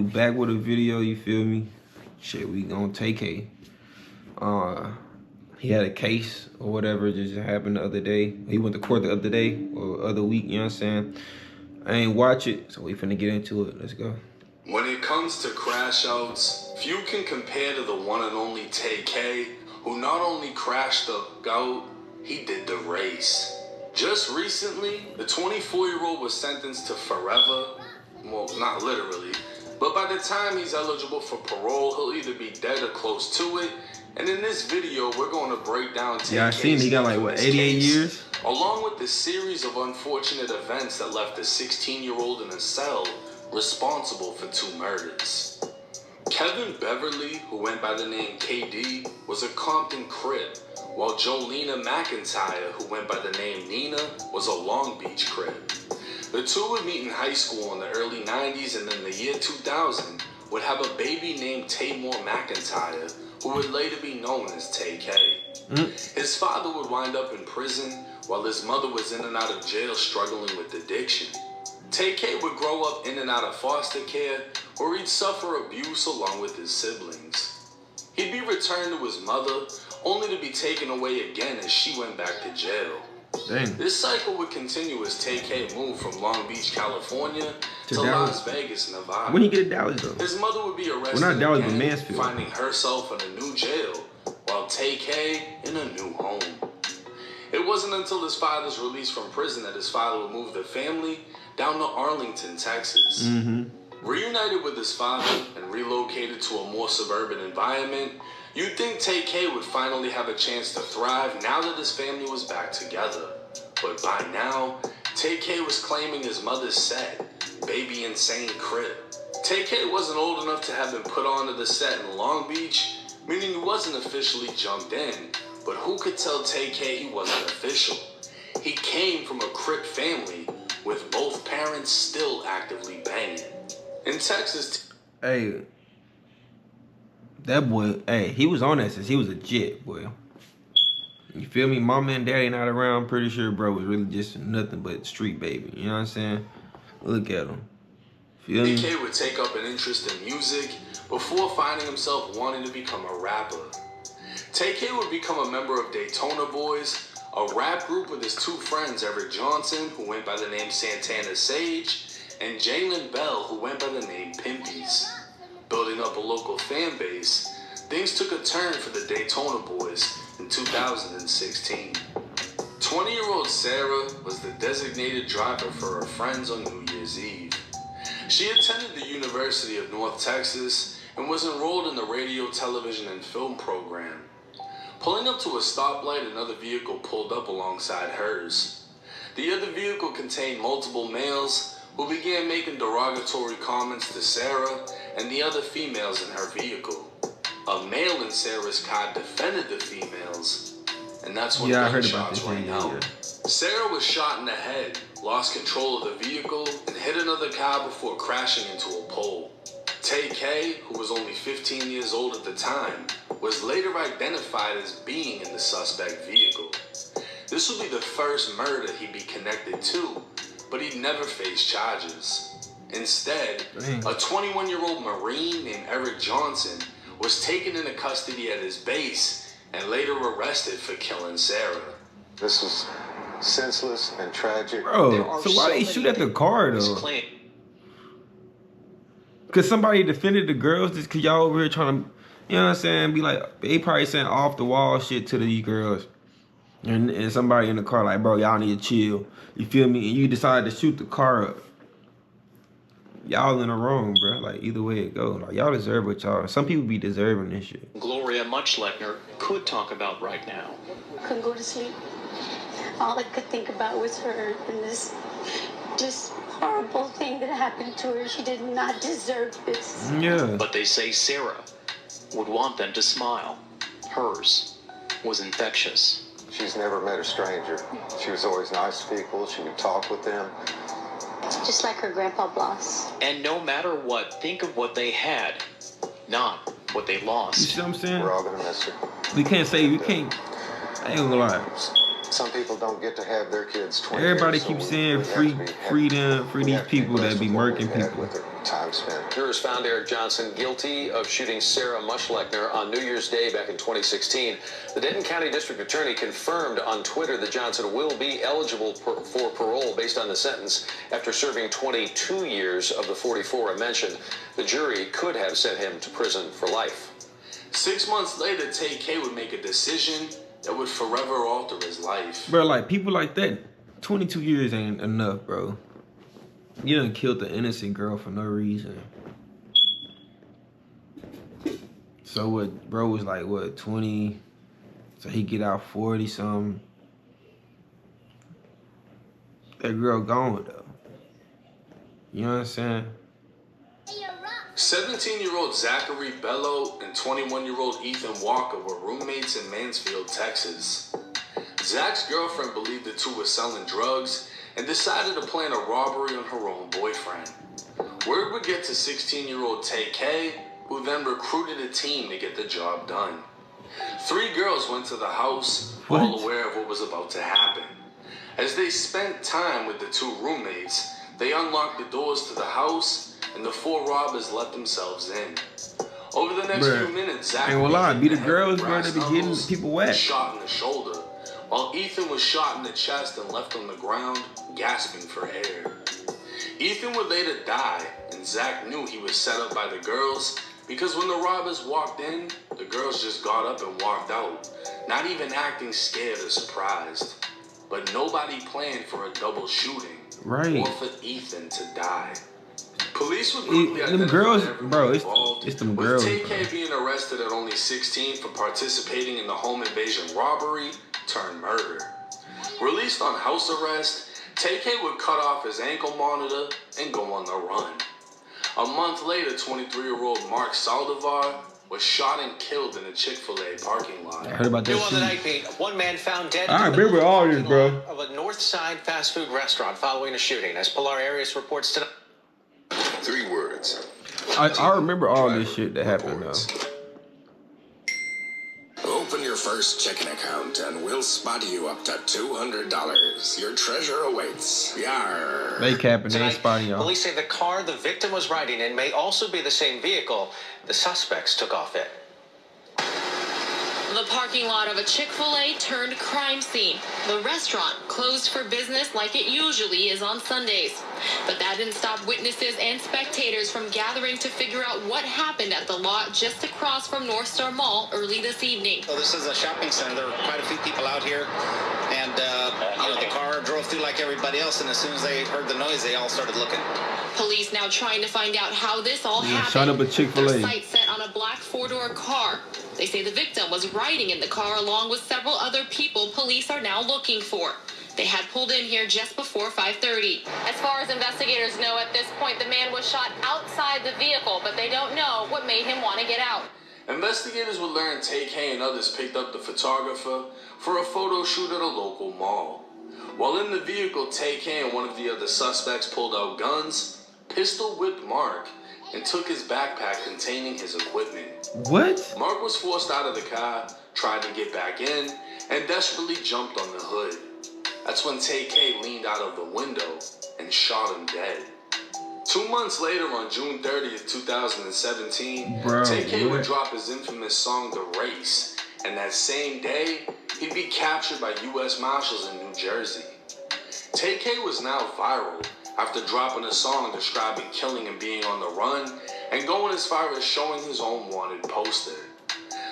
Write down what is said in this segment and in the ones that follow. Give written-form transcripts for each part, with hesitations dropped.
Back with a video, you feel me? Shit, we gonna Tay-K. He had a case or whatever just happened the other day. He went to court the other day or other week, you know what I'm saying? I ain't watch it, so we finna get into it. Let's go. When it comes to crash outs, few can compare to the one and only Tay-K, who not only crashed the GOAT, he did the race. Just recently, the 24-year-old was sentenced to forever. Well, not literally, but by the time he's eligible for parole, he'll either be dead or close to it. And in this video, we're going to break down Tay-K's I seen he got like, what, 88 years? Along with the series of unfortunate events that left the 16-year-old in a cell responsible for 2 murders. Kevin Beverly, who went by the name KD, was a Compton Crip, while Jolena McIntyre, who went by the name Nina, was a Long Beach Crip. The two would meet in high school in the early 90s, and in the year 2000 would have a baby named Tamor McIntyre, who would later be known as Tay-K. His father would wind up in prison, while his mother was in and out of jail struggling with addiction. Tay-K would grow up in and out of foster care, where he'd suffer abuse along with his siblings. He'd be returned to his mother, only to be taken away again as she went back to jail. Dang. This cycle would continue as Tay-K moved from Long Beach, California to Las Vegas, Nevada. When he get to Dallas though? His mother would be arrested not Dallas, again, but Mansfield. finding herself in a new jail, while Tay-K in a new home. It wasn't until his father's release from prison that his father would move the family down to Arlington, Texas. Reunited with his father and relocated to a more suburban environment, you'd think Tay-K would finally have a chance to thrive now that his family was back together. But by now, Tay-K was claiming his mother's set, baby insane crib. Tay-K wasn't old enough to have been put onto the set in Long Beach, meaning he wasn't officially jumped in. But who could tell Tay-K he wasn't official? He came from a Crip family, with both parents still actively banging. In Texas... Hey, that boy, hey, he was on that since he was a jit, boy. You feel me? Mama and daddy not around. I'm pretty sure bro was really just nothing but street baby. You know what I'm saying? Look at him. Feel me? Tay-K would take up an interest in music before finding himself wanting to become a rapper. Tay-K would become a member of Daytona Boys, a rap group with his 2 friends, Eric Johnson, who went by the name Santana Sage, and Jalen Bell, who went by the name Pimpies. Building up a local fan base, things took a turn for the Daytona Boys in 2016. 20-year-old Sarah was the designated driver for her friends on New Year's Eve. She attended the University of North Texas and was enrolled in the radio, television, and film program. Pulling up to a stoplight, another vehicle pulled up alongside hers. The other vehicle contained multiple males who began making derogatory comments to Sarah and the other females in her vehicle. A male in Sarah's car defended the females, and that's when gunshots rang out. Sarah was shot in the head, lost control of the vehicle, and hit another car before crashing into a pole. Tay-K, who was only 15 years old at the time, was later identified as being in the suspect vehicle. This would be the first murder he'd be connected to, but he'd never face charges. Instead, a 21-year-old Marine named Eric Johnson was taken into custody at his base and later arrested for killing Sarah. This was senseless and tragic. Bro, so why they shoot at the car though? Cause somebody defended the girls just cause y'all over here trying to, you know what I'm saying, be like, they probably saying off the wall shit to these girls. And somebody in the car like, bro, y'all need to chill. You feel me? And you decide to shoot the car up. Y'all in the wrong, bro. Like, either way it goes. Like, y'all deserve what y'all... Some people be deserving this shit. Gloria Muchleckner could talk about right now. Couldn't go to sleep. All I could think about was her and this just horrible thing that happened to her. She did not deserve this. Yeah. But they say Sarah would want them to smile. Hers was infectious. She's never met a stranger. She was always nice to people. She would talk with them. Just like her grandpa Bloss. And no matter what, think of what they had, not what they lost. You see what I'm saying? We're all gonna miss her. We can't say, we can't, I ain't gonna lie. Some people don't get to have their kids 20 Everybody years, keeps so saying we have free to be these have to people that blessed be with what murking we've had people. with their time spent. Jurors found Eric Johnson guilty of shooting Sarah Muschleckner on New Year's Day back in 2016. The Denton County District Attorney confirmed on Twitter that Johnson will be eligible for parole based on the sentence after serving 22 years of the 44 I mentioned. The jury could have sent him to prison for life. 6 months later, Tay-K would make a decision that would forever alter his life. Bro, like, people like that, 22 years ain't enough, bro. You done killed the innocent girl for no reason. So what, bro was like, what, 20? So he get out 40 something. That girl gone, though. You know what I'm saying? 17-year-old Zachary Bello and 21-year-old Ethan Walker were roommates in Mansfield, Texas. Zach's girlfriend believed the two were selling drugs and decided to plan a robbery on her own boyfriend. Word would get to 16-year-old Tay-K, who then recruited a team to get the job done. 3 girls went to the house, all aware of what was about to happen. As they spent time with the 2 roommates, they unlocked the doors to the house, and the 4 robbers let themselves in. Over the next few minutes, Zach ain't gonna lie, be the head girls, with bro, brass that be getting knuckles people and whacked. shot in the shoulder, while Ethan was shot in the chest and left on the ground, gasping for air. Ethan would later die, and Zach knew he was set up by the girls because when the robbers walked in, the girls just got up and walked out, not even acting scared or surprised. But nobody planned for a double shooting, or for Ethan to die. Police would quickly identify them girls, everyone bro, involved, it's them with girls, Tay-K bro. being arrested at only 16 for participating in the home invasion robbery turned murder. Released on house arrest, Tay-K would cut off his ankle monitor and go on the run. A month later, 23-year-old Mark Saldivar was shot and killed in a Chick-fil-A parking lot. I heard about that New on the too. night beat, one man found dead I in the remember all this, parking bro. lot of a North Side fast food restaurant following a shooting, as Pilar Arias reports tonight. 3 words. I remember all this shit that happened, though. Open your first checking account and we'll spot you up to $200. Your treasure awaits. Yarr. They capping, they ain't Tonight, spotting y'all. police say the car the victim was riding in may also be the same vehicle the suspects took off in. The parking lot of a Chick-fil-A turned crime scene. The restaurant closed for business like it usually is on Sundays. But that didn't stop witnesses and spectators from gathering to figure out what happened at the lot just across from North Star Mall early this evening. So this is a shopping center. There were quite a few people out here, and the car drove through like everybody else, and as soon as they heard the noise, they all started looking. Police now trying to find out how this all happened. Shot up a Chick-fil-A. Their sights set on a black 4-door car. They say the victim was riding in the car along with several other people police are now looking for. They had pulled in here just before 5:30. As far as investigators know at this point, the man was shot outside the vehicle, but they don't know what made him want to get out. Investigators would learn Tay-K and others picked up the photographer for a photo shoot at a local mall. While in the vehicle, Tay-K and one of the other suspects pulled out guns, pistol whipped Mark, and took his backpack containing his equipment. What? Mark was forced out of the car, tried to get back in, and desperately jumped on the hood. That's when Tay-K leaned out of the window and shot him dead. 2 months later, on June 30th, 2017, Tay-K would drop his infamous song, The Race, and that same day, he'd be captured by U.S. Marshals in New Jersey. Tay-K was now viral after dropping a song describing killing and being on the run, and going as far as showing his own wanted poster.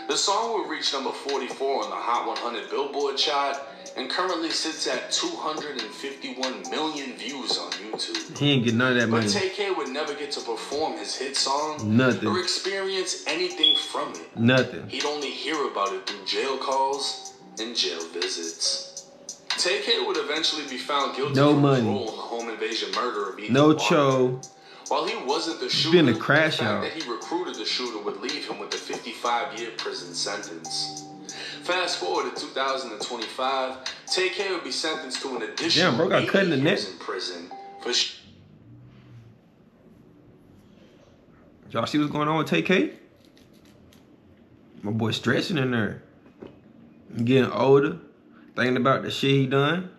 The song would reach number 44 on the Hot 100 Billboard chart, and currently sits at 251 million views on YouTube. He ain't get none of that money. But Tay-K would never get to perform his hit song Nothing. or experience anything from it. Nothing. He'd only hear about it through jail calls and jail visits. Tay-K would eventually be found guilty No for money. his role in the home invasion murder of Ethan No Walker. cho. While he wasn't the shooter, been a crash the fact out. that he recruited the shooter would leave him with a 55-year prison sentence. Fast forward to 2025, Tay-K would be sentenced to an additional Damn, bro got 80 cut in the years neck. in prison for Y'all see what's going on with Tay-K? My boy stretching in there. Getting older. thinking about the shit he done.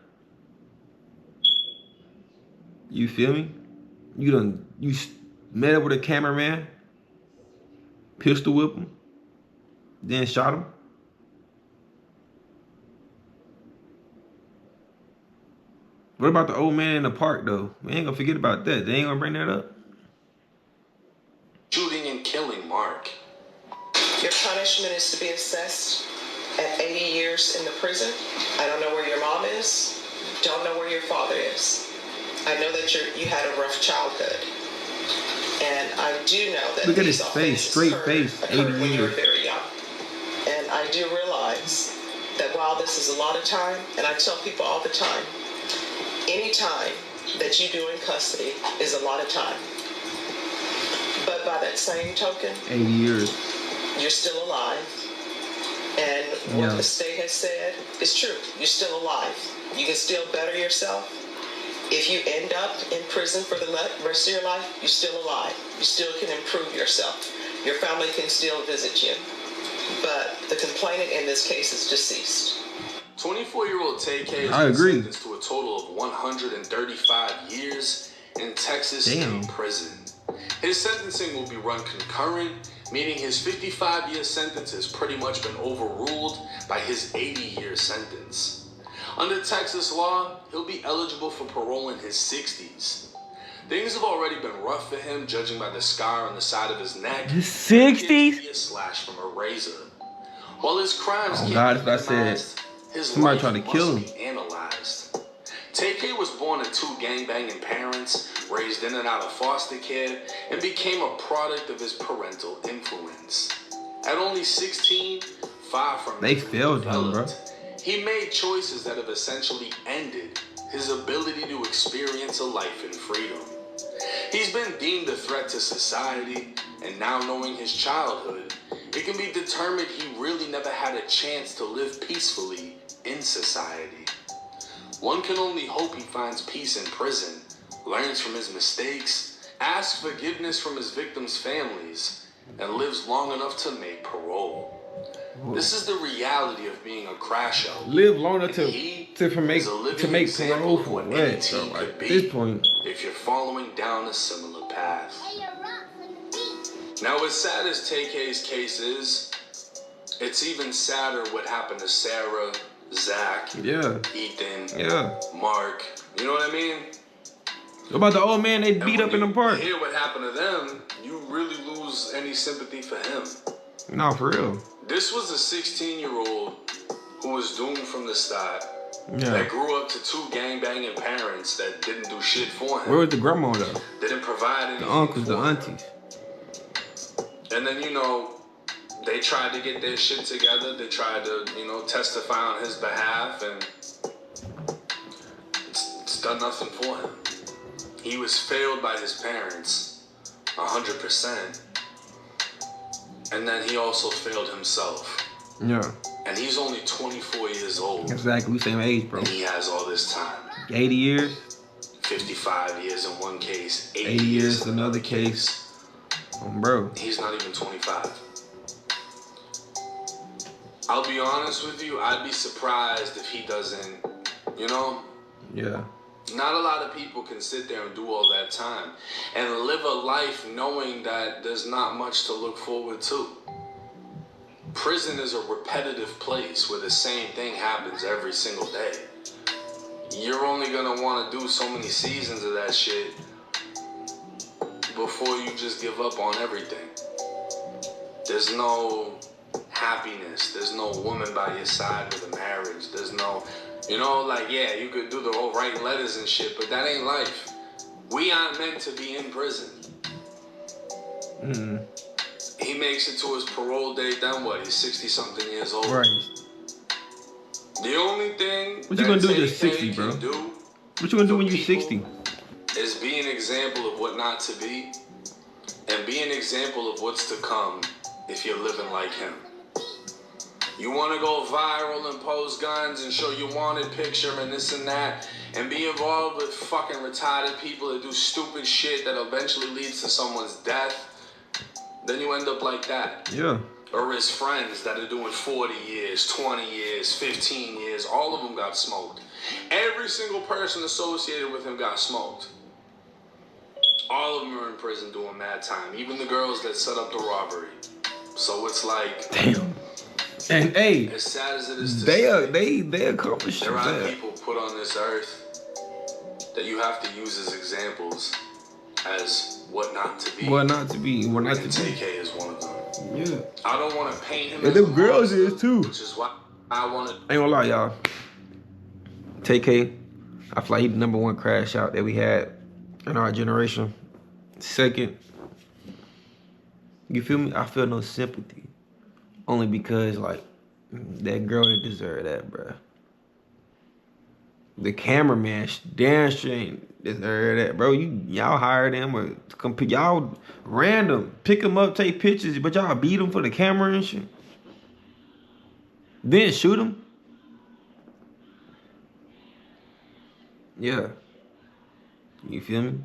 You feel me? You met up with a cameraman, pistol whip him, then shot him. What about the old man in the park though? We ain't gonna forget about that. They ain't gonna bring that up. Shooting and killing Mark. Your punishment is to be assessed at 80 years in the prison. I don't know where your mom is. Don't know where your father is. I know that you had a rough childhood. And I do know that look at his face, straight face, 80 years. When you were very young. And I do realize that while this is a lot of time, and I tell people all the time, any time that you do in custody is a lot of time. But by that same token, 80 years. You're still alive. And what the state has said is true. You're still alive. You can still better yourself. If you end up in prison for the rest of your life, you're still alive. You still can improve yourself. Your family can still visit you. But the complainant in this case is deceased. 24-year-old Tay-K has been sentenced to a total of 135 years in Texas State Prison. His sentencing will be run concurrent, meaning his 55-year sentence has pretty much been overruled by his 80-year sentence. Under Texas law, he'll be eligible for parole in his 60s. Things have already been rough for him, judging by the scar on the side of his neck. His 60s? A slash from a razor. While his crimes oh God, if I said somebody trying to kill him. Analyzed. Tay-K was born to two gangbanging parents, raised in and out of foster care, and became a product of his parental influence. At only 16, far from they failed him, bro. He made choices that have essentially ended his ability to experience a life in freedom. He's been deemed a threat to society, and now knowing his childhood, it can be determined he really never had a chance to live peacefully in society. One can only hope he finds peace in prison, learns from his mistakes, asks forgiveness from his victims' families, and lives long enough to make parole. This is the reality of being a crash out. Live long enough to make parole for what? So at this point, if you're following down a similar path. Now, as sad as Tay-K's case is, it's even sadder what happened to Sarah, Zach, Ethan, Mark. You know what I mean? What about the old man they beat up in the park? Hear what happened to them, you really lose any sympathy for him. No, for real. This was a 16-year-old who was doomed from the start. That grew up to two gangbanging parents that didn't do shit for him. Where was the grandma though? Didn't provide anything. The uncles, the him. aunties. And then, they tried to get their shit together. They tried to, testify on his behalf, and it's done nothing for him. He was failed by his parents, 100%. And then he also failed himself. Yeah. And he's only 24 years old. Exactly, we same age, bro. And he has all this time. 80 years. 55 years in one case. 80 years in another case. Bro. He's not even 25. I'll be honest with you, I'd be surprised if he doesn't, Yeah. Not a lot of people can sit there and do all that time and live a life knowing that there's not much to look forward to. Prison is a repetitive place where the same thing happens every single day. You're only gonna want to do so many seasons of that shit before you just give up on everything. There's no happiness. There's no woman by your side with a marriage. There's no... you could do the whole writing letters and shit, but that ain't life. We aren't meant to be in prison. Mm-hmm. He makes it to his parole date, then what? He's 60-something years old. Right. The only thing what you gonna do when you're 60, bro? What you gonna do when you're 60? Is be an example of what not to be, and be an example of what's to come if you're living like him. You want to go viral and post guns and show your wanted picture and this and that, and be involved with fucking retarded people that do stupid shit that eventually leads to someone's death, then you end up like that. Yeah. or his friends that are doing 40 years, 20 years, 15 years, all of them got smoked. Every single person associated with him got smoked. All of them are in prison doing mad time, even the girls that set up the robbery. So it's like, damn. And hey, as sad as it is to they accomplished there are that. people put on this earth that you have to use as examples as what not to be. What not to be. What not to be. Tay-K is one of them. Yeah. I don't want to paint him And as them a girls monster, is too. which is why I want to. I ain't gonna lie, y'all. Tay-K, I feel like he the #1 crash out that we had in our generation. Second, you feel me? I feel no sympathy. Only because, like, that girl didn't deserve that, bruh. The cameraman damn sure ain't deserve that, bro. Y'all hired him or y'all random pick him up, take pictures, but y'all beat him for the camera and shit. Then shoot him. Yeah. You feel me?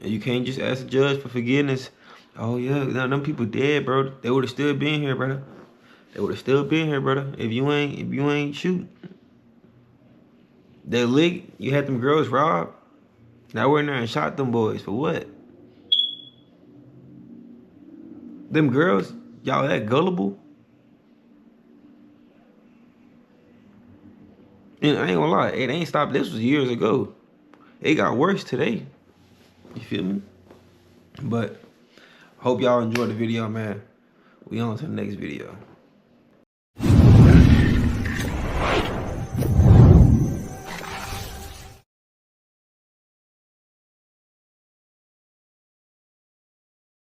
And you can't just ask the judge for forgiveness. Oh yeah, now them people dead, bro. They would have still been here, brother. They would have still been here, brother. If you ain't shoot. That lick, you had them girls robbed. Now we're in there and shot them boys for what? Them girls, y'all that gullible? And I ain't gonna lie, it ain't stopped. This was years ago. It got worse today. You feel me? But hope y'all enjoyed the video, man. We on to the next video.